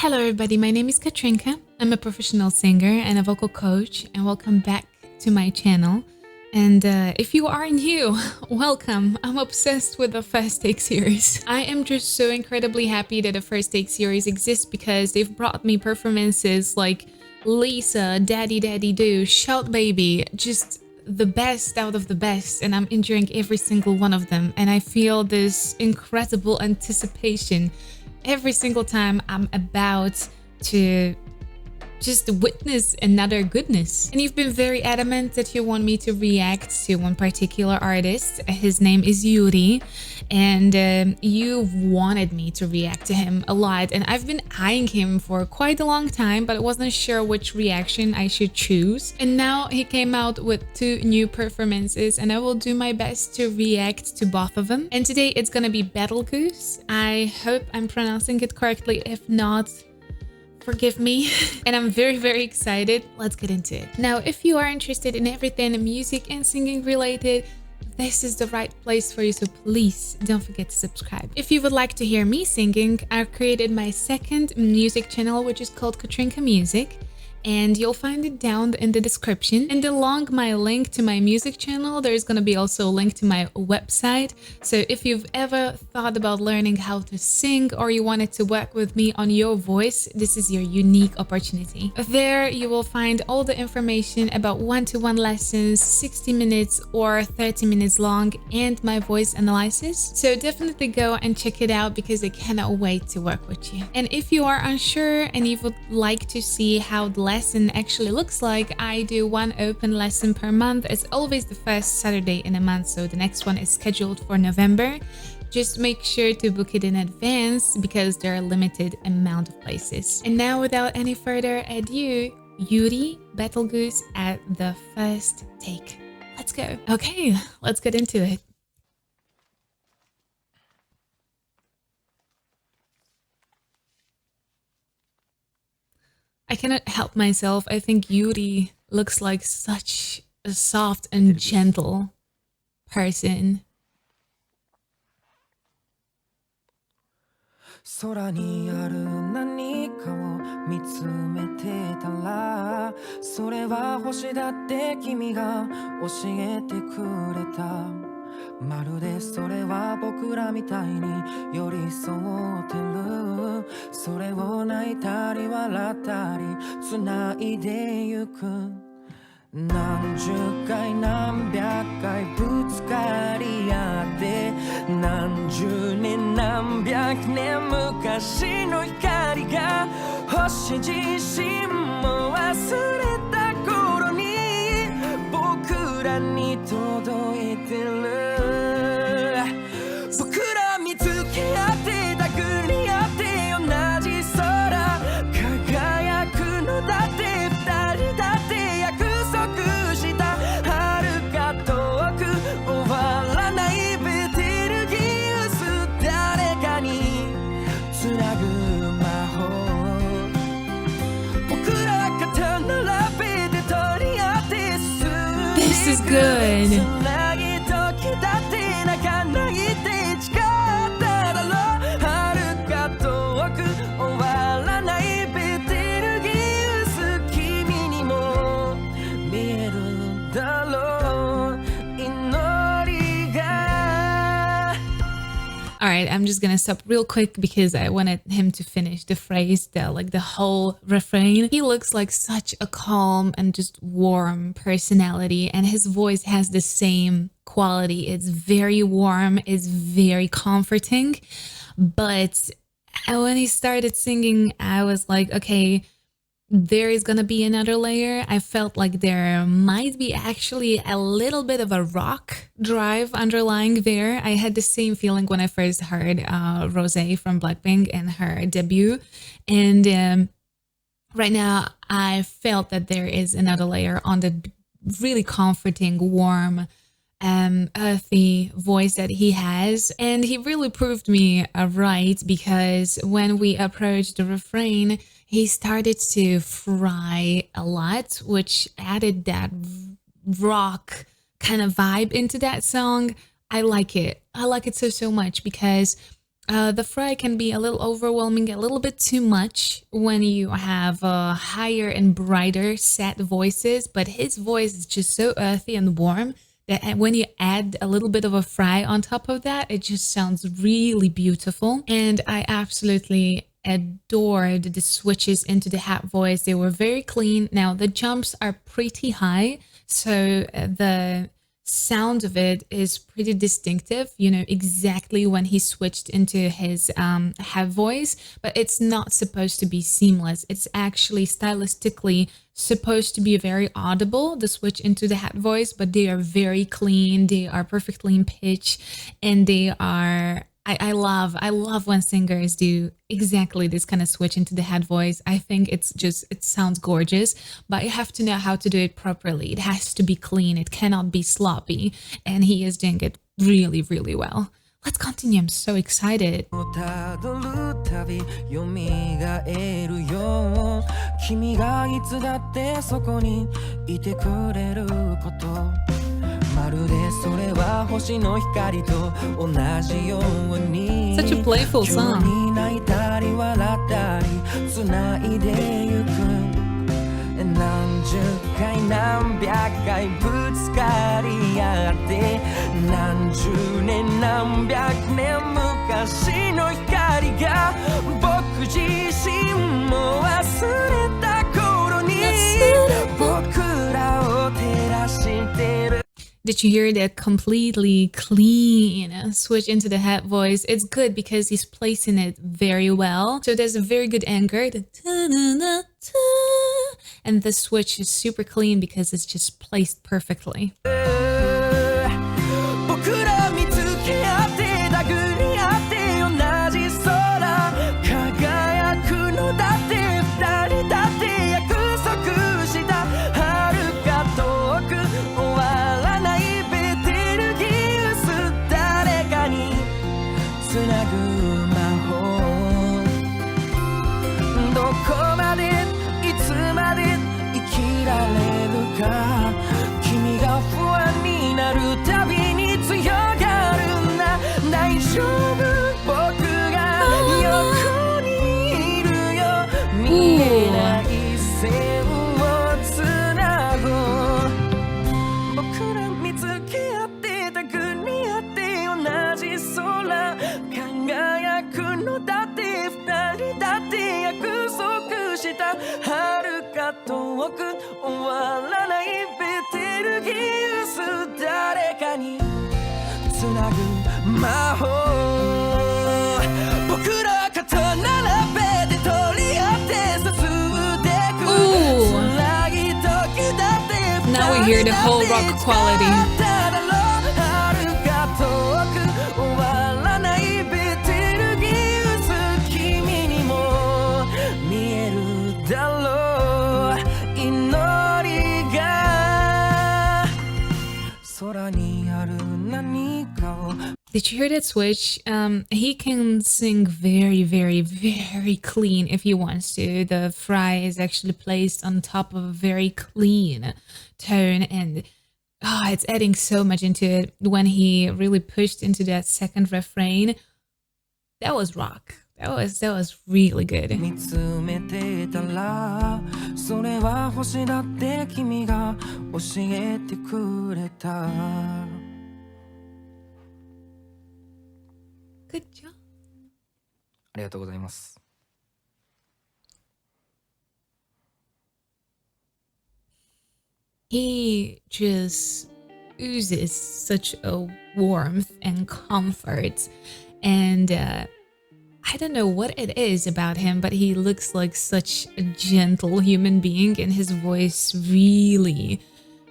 Hello everybody, my name is Katrinka. I'm a professional singer and a vocal coach, and welcome back to my channel. And if you are new, welcome. I'm obsessed with the First Take series. I am just so incredibly happy that the First Take series exists because they've brought me performances like Lisa, Daddy Daddy Do, Shout Baby, just the best out of the best, and I'm enjoying every single one of them. And I feel this incredible anticipation every single time I'm about to just witness another goodness. And you've been very adamant that you want me to react to one particular artist. His name is Yuuri, and you wanted me to react to him a lot, and I've been eyeing him for quite a long time, but I wasn't sure which reaction I should choose. And now he came out with 2 new performances, and I will do my best to react to both of them. And today it's gonna be Betelgeuse. I hope I'm pronouncing it correctly. If not, forgive me. And I'm very excited. Let's get into it. Now, if you are interested in everything music and singing related, this is the right place for you, so please don't forget to subscribe. If you would like to hear me singing, I've created my second music channel, which is called Katrinka Music, and you'll find it down in the description. And along my link to my music channel, there's gonna be also a link to my website. So if you've ever thought about learning how to sing, or you wanted to work with me on your voice, this is your unique opportunity. There you will find all the information about one-to-one lessons, 60 minutes or 30 minutes long, and my voice analysis. So definitely go and check it out because I cannot wait to work with you. And if you are unsure and you would like to see how the lesson actually looks like, I do one open lesson per month. It's always the first Saturday in a month, so the next one is scheduled for November. Just make sure to book it in advance because there are a limited amount of places. And now, without any further ado, Yuuri, Betelgeuse at the First Take. Let's go. Okay, let's get into it. I cannot help myself. I think Yuuri looks like such a soft and gentle person. 空にある何かを見つめてたら、それは星だって君が教えてくれた。まるでそれは僕らみたいに寄り添ってる。それを泣いたり笑ったり繋いでゆく。何十回何百回ぶつかり合って、何十年何百年昔の光が星自身も忘れた頃に僕らに届いてる。僕ら見つけ合って殴り合って同じ空輝くのだって、二人だって約束した遥か遠く終わらないベテルギウス、誰かにつなぐ魔法。僕ら肩並べて取り合って進んでいく。 This is good. 辛い時だって泣かないで誓っただろう。遥か遠く終わらないベテルギウス、君にも見えるだろう。祈りが。 Alright, I'm just gonna stop real quick because I wanted him to finish the phrase, the whole refrain. He looks like such a calm and just warm personality, and his voice has the same quality. It's very warm, it's very comforting. But when he started singing, I was like, okay, there is gonna be another layer. I felt like there might be actually a little bit of a rock drive underlying there. I had the same feeling when I first heard Rosé from Blackpink and her debut. And right now I felt that there is another layer on the really comforting, warm, earthy voice that he has. And he really proved me right, because when we approached the refrain, he started to fry a lot, which added that rock kind of vibe into that song. I like it. I like it so much because The fry can be a little overwhelming, a little bit too much when you have higher and brighter sad voices, but his voice is just so earthy and warm that when you add a little bit of a fry on top of that, it just sounds really beautiful. And I absolutely adored the switches into the hat voice. They were very clean. Now the jumps are pretty high, so the sound of it is pretty distinctive, you know, exactly when he switched into his hat voice, but it's not supposed to be seamless. It's actually stylistically supposed to be very audible, the switch into the hat voice, but they are very clean, they are perfectly in pitch, and they are I love when singers do exactly this kind of switch into the head voice. I think it sounds gorgeous, but you have to know how to do it properly. It has to be clean. It cannot be sloppy. And he is doing it really, really well. Let's continue. I'm so excited. たどるたび蘇るよ君がいつだってそこにいてくれることまるでそれは星の光と同じように Such a playful song. 急に泣いたり笑ったり繋いでゆく何十回何百回ぶつかり合って何十年何百年昔の光が僕自身も忘れた頃に僕らを照らしてる Did you hear that completely clean switch into the head voice? It's good because he's placing it very well. So there's a very good anchor. And the switch is super clean because it's just placed perfectly. Now we hear the whole rock quality. Did you hear that switch? He can sing very, very, very clean if he wants to. The fry is actually placed on top of a very clean tone, and it's adding so much into it. When he really pushed into that second refrain, that was rock. That was really good. 見つめてたらそれは星だって君が教えてくれた Good job. ありがとうございます He just oozes such a warmth and comfort, and I don't know what it is about him, but he looks like such a gentle human being, and his voice really,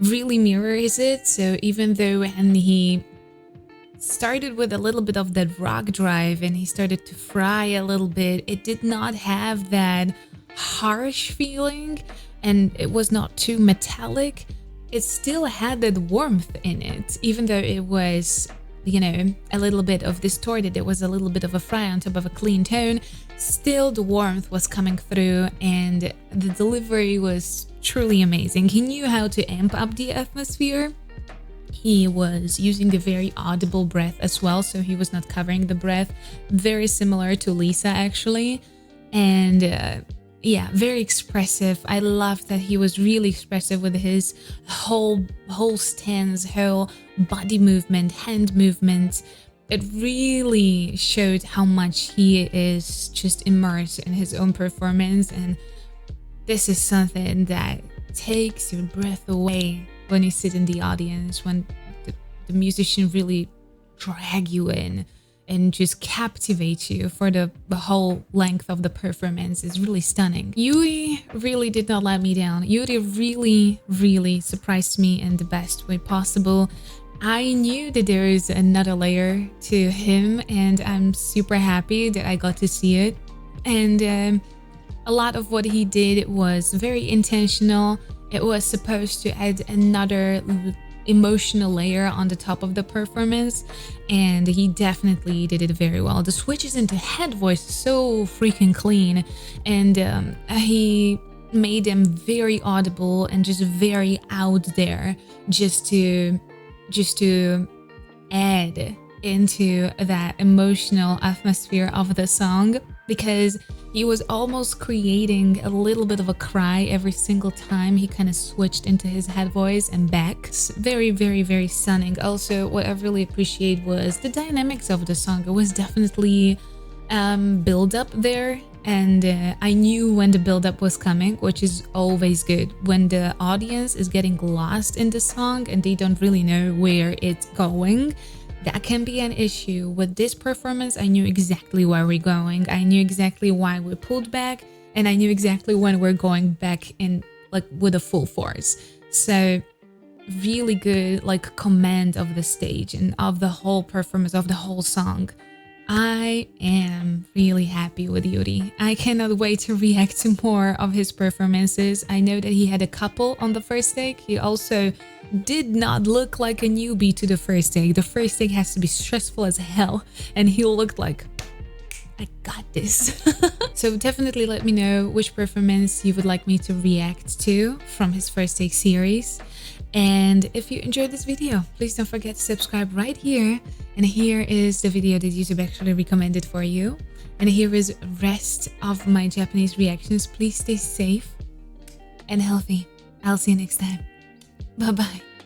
really mirrors it. So even though when he started with a little bit of that rock drive and he started to fry a little bit, it did not have that harsh feeling and it was not too metallic. It still had that warmth in it, even though it was, you know, a little bit of distorted. It was a little bit of a fry on top of a clean tone. Still the warmth was coming through and the delivery was truly amazing. He knew how to amp up the atmosphere. he was using a very audible breath as well, so he was not covering the breath, very similar to Lisa actually. And yeah, very expressive. I loved that he was really expressive with his whole stance, whole body movement, hand movement. It really showed how much he is just immersed in his own performance, and this is something that takes your breath away when you sit in the audience, when the musician really drag you in and just captivate you for the whole length of the performance. Is really stunning. Yuuri really did not let me down. Yuuri really surprised me in the best way possible. I knew that there is another layer to him, and I'm super happy that I got to see it. And a lot of what he did was very intentional. It was supposed to add another emotional layer on the top of the performance, and he definitely did it very well. The switches into head voice so freaking clean, and he made them very audible and just very out there, just to add into that emotional atmosphere of the song, because he was almost creating a little bit of a cry every single time he kind of switched into his head voice and back. It's very stunning. Also, what I really appreciate was the dynamics of the song. It was definitely build up there, and I knew when the build up was coming, which is always good. When the audience is getting lost in the song and they don't really know where it's going, that can be an issue. With this performance, I knew exactly where we're going. I knew exactly why we pulled back, and I knew exactly when we're going back in, like, with a full force. So really good, like, command of the stage and of the whole performance, of the whole song. I am really happy with Yuuri. I cannot wait to react to more of his performances. I know that he had a couple on the first take. He also did not look like a newbie to the first take. The first take has to be stressful as hell, and he looked like, I got this. So definitely let me know which performance you would like me to react to from his first take series. And if you enjoyed this video, please don't forget to subscribe right here. And here is the video that YouTube actually recommended for you. And here is rest of my Japanese reactions. Please stay safe and healthy. I'll see you next time. Bye bye.